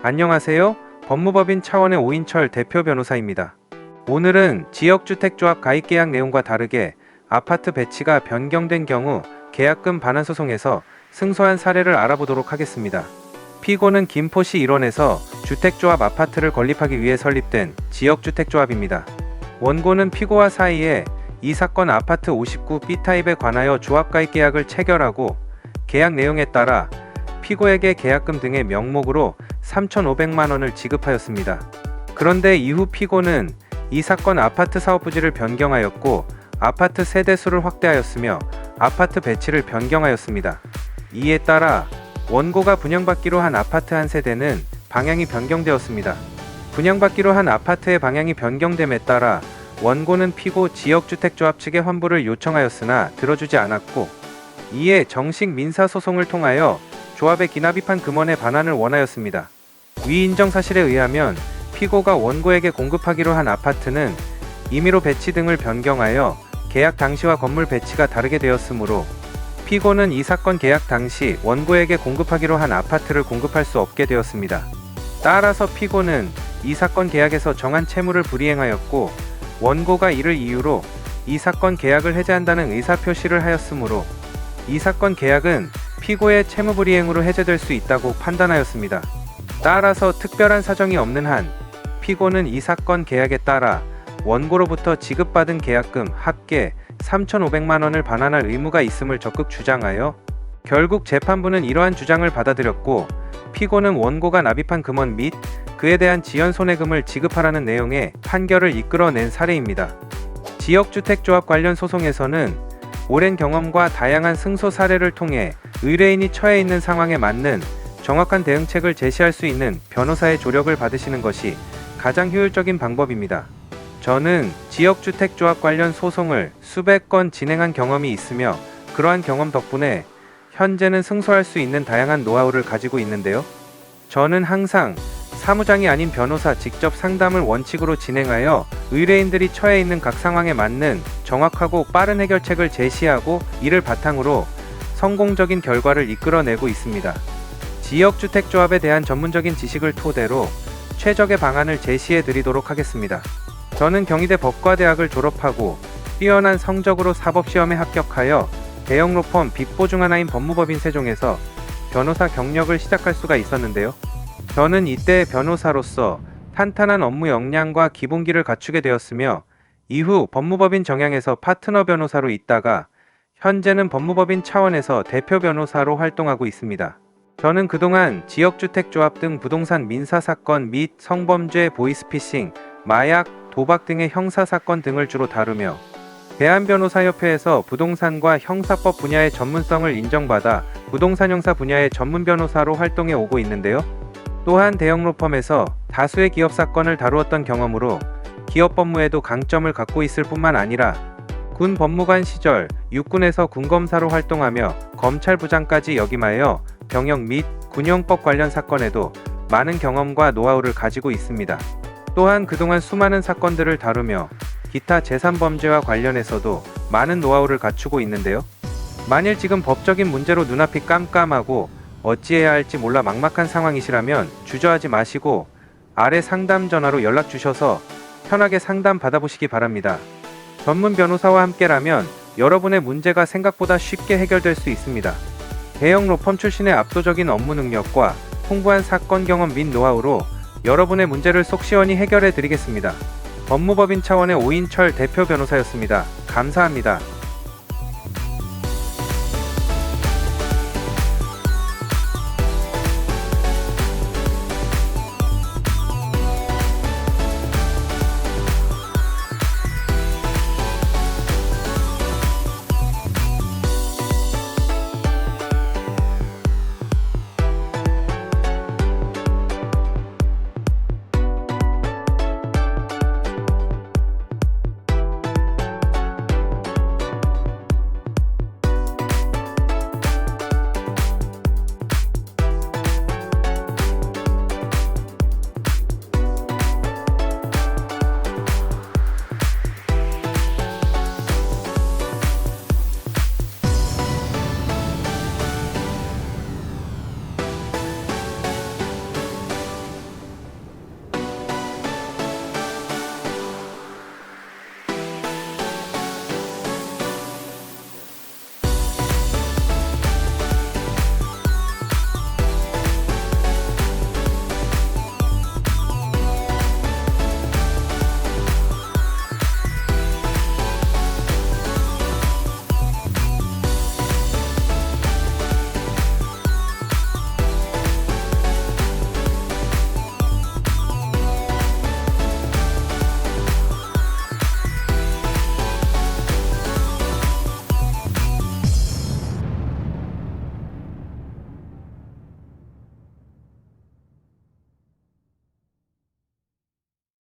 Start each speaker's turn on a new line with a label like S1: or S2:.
S1: 안녕하세요. 법무법인 차원의 오인철 대표 변호사입니다. 오늘은 지역주택조합 가입계약 내용과 다르게 아파트 배치가 변경된 경우 계약금 반환 소송에서 승소한 사례를 알아보도록 하겠습니다. 피고는 김포시 일원에서 주택조합 아파트를 건립하기 위해 설립된 지역주택조합입니다. 원고는 피고와 사이에 이 사건 아파트 59 B타입에 관하여 조합가입계약을 체결하고 계약 내용에 따라 피고에게 계약금 등의 명목으로 3,500만 원을 지급하였습니다. 그런데 이후 피고는 이 사건 아파트 사업 부지를 변경하였고 아파트 세대수를 확대하였으며 아파트 배치를 변경하였습니다. 이에 따라 원고가 분양받기로 한 아파트 한 세대는 방향이 변경되었습니다. 분양받기로 한 아파트의 방향이 변경됨에 따라 원고는 피고 지역주택조합 측에 환불을 요청하였으나 들어주지 않았고 이에 정식 민사소송을 통하여 조합의 기납입한 금원의 반환을 원하였습니다. 위 인정 사실에 의하면 피고가 원고에게 공급하기로 한 아파트는 임의로 배치 등을 변경하여 계약 당시와 건물 배치가 다르게 되었으므로 피고는 이 사건 계약 당시 원고에게 공급하기로 한 아파트를 공급할 수 없게 되었습니다. 따라서 피고는 이 사건 계약에서 정한 채무를 불이행하였고 원고가 이를 이유로 이 사건 계약을 해제한다는 의사표시를 하였으므로 이 사건 계약은 피고의 채무불이행으로 해제될 수 있다고 판단하였습니다. 따라서 특별한 사정이 없는 한 피고는 이 사건 계약에 따라 원고로부터 지급받은 계약금 합계 3,500만 원을 반환할 의무가 있음을 적극 주장하여 결국 재판부는 이러한 주장을 받아들였고 피고는 원고가 납입한 금원 및 그에 대한 지연 손해금을 지급하라는 내용의 판결을 이끌어낸 사례입니다. 지역주택조합 관련 소송에서는 오랜 경험과 다양한 승소 사례를 통해 의뢰인이 처해 있는 상황에 맞는 정확한 대응책을 제시할 수 있는 변호사의 조력을 받으시는 것이 가장 효율적인 방법입니다. 저는 지역주택조합 관련 소송을 수백 건 진행한 경험이 있으며 그러한 경험 덕분에 현재는 승소할 수 있는 다양한 노하우를 가지고 있는데요. 저는 항상 사무장이 아닌 변호사 직접 상담을 원칙으로 진행하여 의뢰인들이 처해 있는 각 상황에 맞는 정확하고 빠른 해결책을 제시하고 이를 바탕으로 성공적인 결과를 이끌어내고 있습니다. 지역주택조합에 대한 전문적인 지식을 토대로 최적의 방안을 제시해 드리도록 하겠습니다. 저는 경희대 법과대학을 졸업하고 뛰어난 성적으로 사법시험에 합격하여 대형 로펌 빅4 중 하나인 법무법인 세종에서 변호사 경력을 시작할 수가 있었는데요. 저는 이때 변호사로서 탄탄한 업무 역량과 기본기를 갖추게 되었으며 이후 법무법인 정양에서 파트너 변호사로 있다가 현재는 법무법인 차원에서 대표 변호사로 활동하고 있습니다. 저는 그동안 지역주택조합 등 부동산 민사사건 및 성범죄, 보이스피싱, 마약, 도박 등의 형사사건 등을 주로 다루며 대한변호사협회에서 부동산과 형사법 분야의 전문성을 인정받아 부동산 형사 분야의 전문 변호사로 활동해 오고 있는데요. 또한 대형 로펌에서 다수의 기업 사건을 다루었던 경험으로 기업 법무에도 강점을 갖고 있을 뿐만 아니라 군 법무관 시절 육군에서 군검사로 활동하며 검찰부장까지 역임하여 병역 및 군용법 관련 사건에도 많은 경험과 노하우를 가지고 있습니다. 또한 그동안 수많은 사건들을 다루며 기타 제3범죄와 관련해서도 많은 노하우를 갖추고 있는데요. 만일 지금 법적인 문제로 눈앞이 깜깜하고 어찌해야 할지 몰라 막막한 상황이시라면 주저하지 마시고 아래 상담 전화로 연락 주셔서 편하게 상담 받아보시기 바랍니다. 전문 변호사와 함께라면 여러분의 문제가 생각보다 쉽게 해결될 수 있습니다. 대형 로펌 출신의 압도적인 업무 능력과 풍부한 사건 경험 및 노하우로 여러분의 문제를 속 시원히 해결해 드리겠습니다. 법무법인 차원의 오인철 대표 변호사였습니다. 감사합니다.